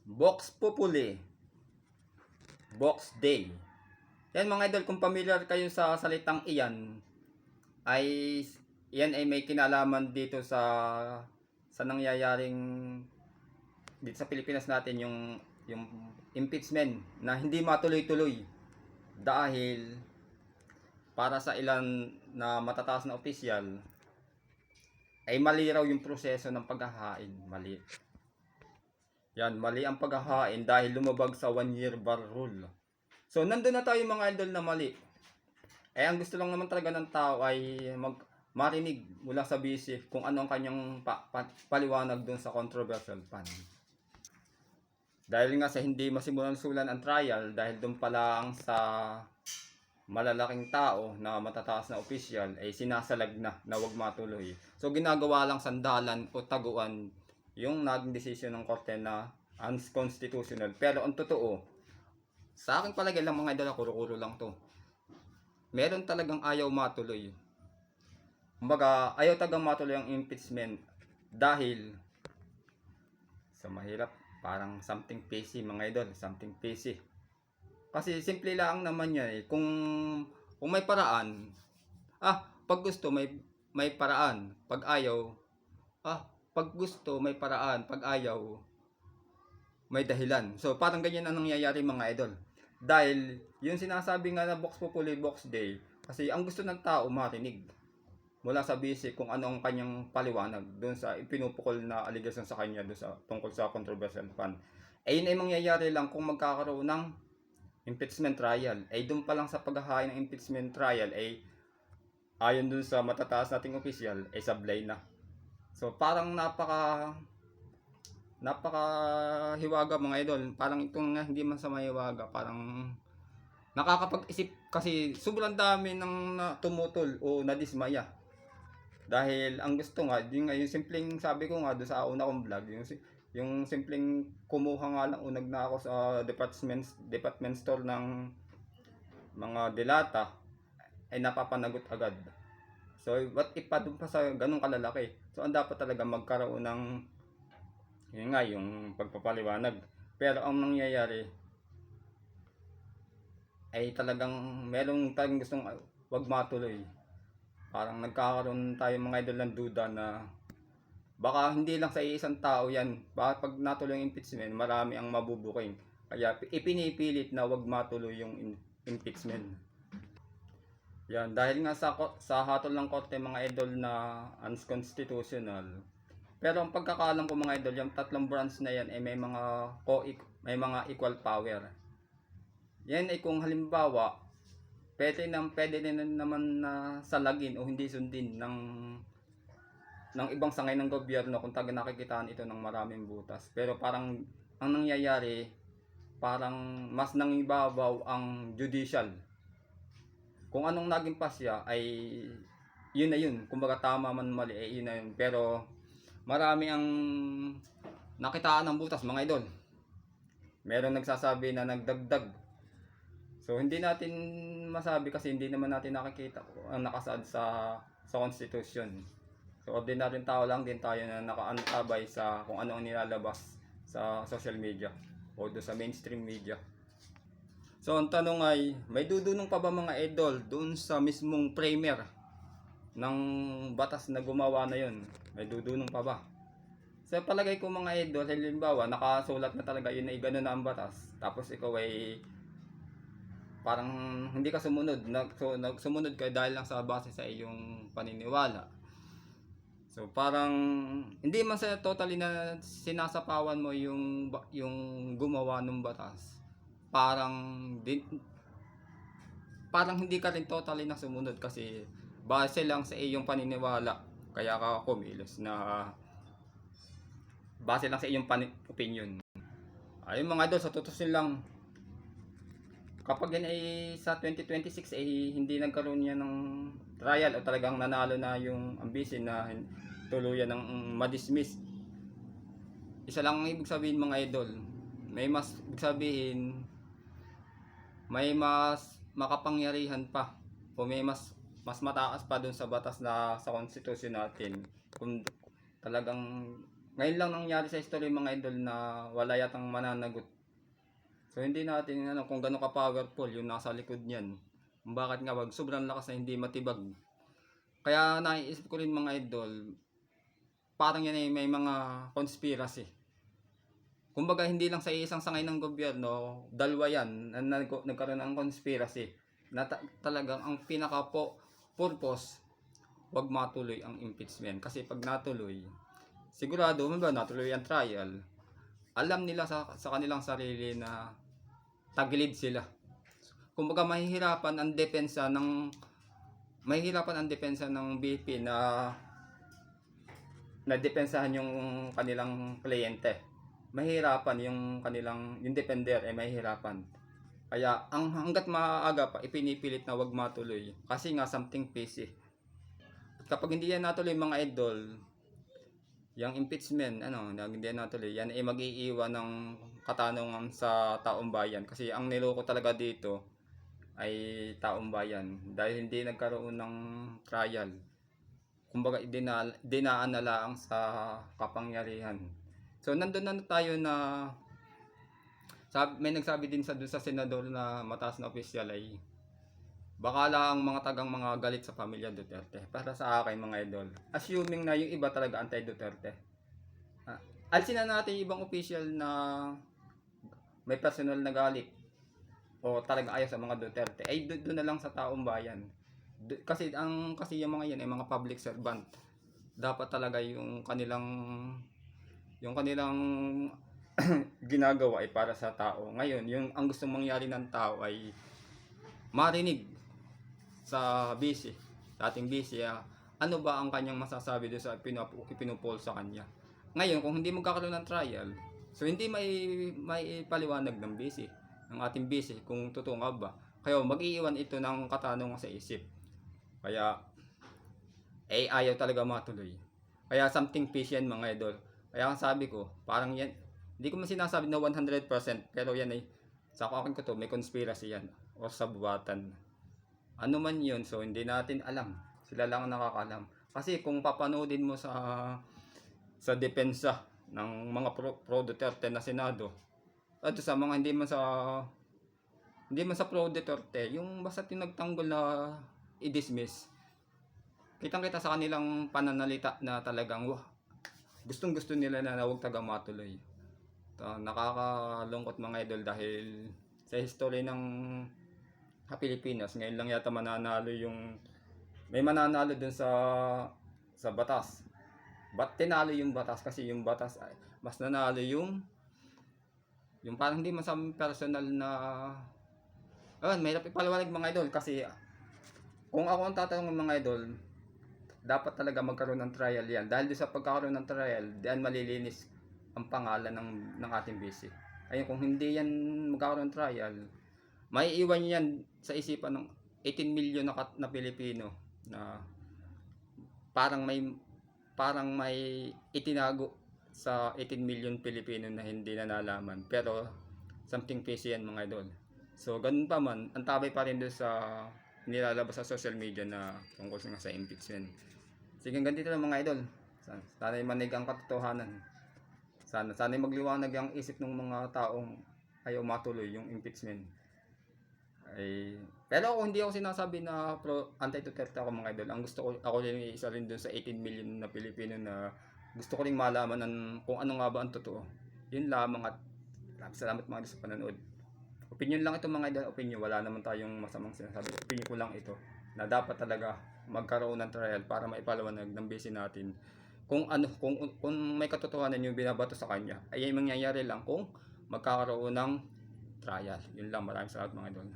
Vox Populi, Vox Day. Yan mga idol, kung familiar kayo sa salitang iyan, ay yan ay may kinalaman dito sa nangyayaring dito sa Pilipinas natin, yung impeachment na hindi matuloy-tuloy dahil para sa ilan na matataas na opisyal ay mali raw yung proseso ng paghahain. Mali. Yan, mali ang paghahain dahil lumabag sa 1-year bar rule. So, nandun na tayo mga idol na mali. Ang gusto lang naman talaga ng tao ay marinig mula sa BC kung ano ang kanyang paliwanag dun sa controversial pan. Dahil nga sa hindi masimulan-sulan ang trial, dahil dun pa lang sa malalaking tao na matataas na opisyal ay sinasalag na wag matuloy. So ginagawa lang sandalan o taguan yung naging desisyon ng korte na unconstitutional. Pero ang totoo, sa aking palagay lang mga idol, kuro-kuro lang to. Meron talagang ayaw matuloy. Kumbaga, ayaw tagang matuloy ang impeachment dahil sa mahirap, parang something fishy mga idol, something fishy. Kasi simple lang naman yan eh. Kung may paraan, pag gusto may paraan, pag ayaw, pag gusto may paraan, pag ayaw may dahilan. So parang ganyan ang nangyayari mga idol. Dahil yung sinasabi nga na Vox Populi, Vox Day, kasi ang gusto ng tao marinig mula sa BC kung ano ang kanyang paliwanag doon sa ipinupukol na allegation sa kanya doon sa tungkol sa controversial fund. Yun ay mangyayari lang kung magkakaroon ng impeachment trial. Doon pa lang sa paghahain ng impeachment trial ayon doon sa matataas nating opisyal sablay na. So parang napaka hiwaga mga idol. Parang itong hindi man sa mahiwaga, parang nakakapag-isip kasi sobrang dami ng tumutol o nadismaya. Dahil ang gusto nga, yung simpleng sabi ko nga doon sa una kong vlog, yung simpleng kumuha nga lang, unag na ako sa department store ng mga delata ay napapanagot agad. So what if pa doon pa sa ganung kalalaki? So ang dapat talaga magkaroon ng yun nga, yung pagpapaliwanag. Pero ang nangyayari ay talagang merong tayong gustong wag matuloy. Parang nagkakaroon tayo mga idol ng duda na baka hindi lang sa isang tao yan. Baka pag natuloy yung impeachment, marami ang mabubuking. Kaya ipinipilit na wag matuloy yung impeachment. Yan, dahil nga sa hatol ng korte mga idol na unconstitutional. Pero ang pagkakaalam ko mga idol, yung tatlong branch na yan ay may mga equal power. Yan ay kung halimbawa, pwede naman na salagin o hindi sundin ng ibang sangay ng gobyerno kung taga nakikitaan ito ng maraming butas. Pero parang ang nangyayari, parang mas nangibabaw ang judicial. Kung anong naging pasya ay yun na yun. Kumbaga tama man mali ay yun na yun. Pero marami ang nakitaan ng butas mga idol. Meron nagsasabi na nagdagdag. So hindi natin masabi kasi hindi naman natin nakikita ang nakasaad sa constitution. So ordinaryong tao lang din tayo na nakaantabay sa kung ano ang nilalabas sa social media o do sa mainstream media. So ang tanong ay, may dudunong pa ba mga idol doon sa mismong framer ng batas na gumawa na yun? May dudunong pa ba? Sa palagay ko mga idol, halimbawa nakasulat na talaga yun ay gano'n na ang batas, tapos ikaw ay parang hindi ka sumunod, sumunod ka dahil lang sa base sa iyong paniniwala. So parang hindi man sa totally na sinasapawan mo yung gumawa ng batas. Parang hindi ka rin totally na sumunod kasi base lang sa iyong paniniwala kaya ka kumilos na base lang sa iyong opinion. Ayun mga idol, sa tutusin lang, kapag yan ay sa 2026 ay hindi nagkaroon yan ng trial o talagang nanalo na yung ambition na tuluyan ng madismiss, isa lang ang ibig sabihin mga idol, may mas ibig sabihin may mas makapangyarihan pa o may mas mataas pa dun sa batas na sa constitution natin kung talagang Ngayon lang nangyari sa history mga idol na wala yatang mananagot. So hindi natin kung gaano ka-powerful yung nasa likod niyan. Kung bakit nga wag sobrang lakas na hindi matibag. Kaya naiisip ko rin mga idol, parang yan ay may mga conspiracy. Kumbaga hindi lang sa isang sangay ng gobyerno, dalawa yan na nagkaroon ng conspiracy na talagang ang pinaka purpose wag matuloy ang impeachment. Kasi pag natuloy, sigurado ba natuloy ang trial, alam nila sa kanilang sarili na tagilid sila. Kumbaga mahihirapan ang depensa ng BP na depensahan yung kanilang kliyente. Mahirapan yung kanilang yung defender ay mahirapan. Kaya hangga't maaga pa ipinipilit na wag matuloy kasi nga something fishy. Kapag hindi yan natuloy mga idol, yung impeachment hindi yan natuloy, yan ay mag-iiwan ng katanungan sa taong bayan kasi ang niloko talaga dito ay taong bayan dahil hindi nagkaroon ng trial. Kumbaga dinaan na lang sa kapangyarihan. So nandun na tayo na may nagsabi din doon sa senador na mataas na opisyal ay baka lang mga galit sa pamilya Duterte. Para sa akin mga idol, assuming na yung iba talaga anti-Duterte, alsin na natin yung ibang opisyal na may personal na galit o talagang ayaw sa mga Duterte, ay doon na lang sa taong bayan. Kasi yung mga yan ay mga public servant. Dapat talaga yung kanilang ginagawa ay para sa tao. Ngayon, yung ang gustong mangyari ng tao ay marinig sa busy, dating busy, ano ba ang kanyang masasabi doon sa ipinupol sa kanya. Ngayon, kung hindi magkakaroon ng trial, so hindi may paliwanag ng busy, ng ating busy kung totoo nga ba. Kaya mag-iiwan ito ng katanungan sa isip. Kaya ayaw talaga matuloy. Kaya something fishy yan mga idol. Kaya ang sabi ko, parang yan, hindi ko man sinasabi na 100%, pero yan ay, sa akin ko to, may conspiracy yan, o sabuatan. Ano man yun, so hindi natin alam. Sila lang ang nakakalam. Kasi kung papanoodin mo sa depensa ng mga pro Duterte na Senado, at sa mga hindi man sa pro Duterte, yung basta tinagtanggol na i-dismiss, kitang-kita sa kanilang pananalita na talagang gustong-gusto nila na huwag taga matuloy. Nakakalungkot mga idol dahil sa history ng Pilipinas, ngayon lang yata may mananalo dun sa batas. Ba't tinalo yung batas? Kasi yung batas ay mas nanalo yung parang hindi masamang personal na mahirap ipaliwanag mga idol kasi kung ako ang tatanungin mga idol, dapat talaga magkaroon ng trial yan. Dahil sa pagkakaroon ng trial, diyan malilinis ang pangalan ng ating BC. Ayun, kung hindi yan magkakaroon ng trial, may iwan yan sa isipan ng 18 million na Pilipino na parang may itinago sa 18 million Pilipino na hindi na nalaman. Pero something fishy yan mga idol. So ganun pa man, ang tabay pa rin doon sa nilalabas sa social media na tungkol sa impeachment. Sige, ganito lang mga idol. Sana'y manig ang katotohanan. Sana'y magliwanag ang isip ng mga taong ayaw matuloy yung impeachment. Pero hindi ako sinasabi na anti-Duterte ako mga idol. Ang gusto ko, ako rin isa rin dun sa 18 million na Pilipino na gusto ko rin malaman kung ano nga ba ang totoo. Yun lamang at salamat mga idol sa panonood. Opinion lang ito mga idol, opinion. Wala naman tayong masamang sinasabi. Opinion ko lang ito na dapat talaga magkaroon ng trial para maipaliwanag ng base natin kung may katotohanan yung binabato sa kanya ay mangyayari lang kung magkakaroon ng trial. Yun lang, maraming salamat mga idol.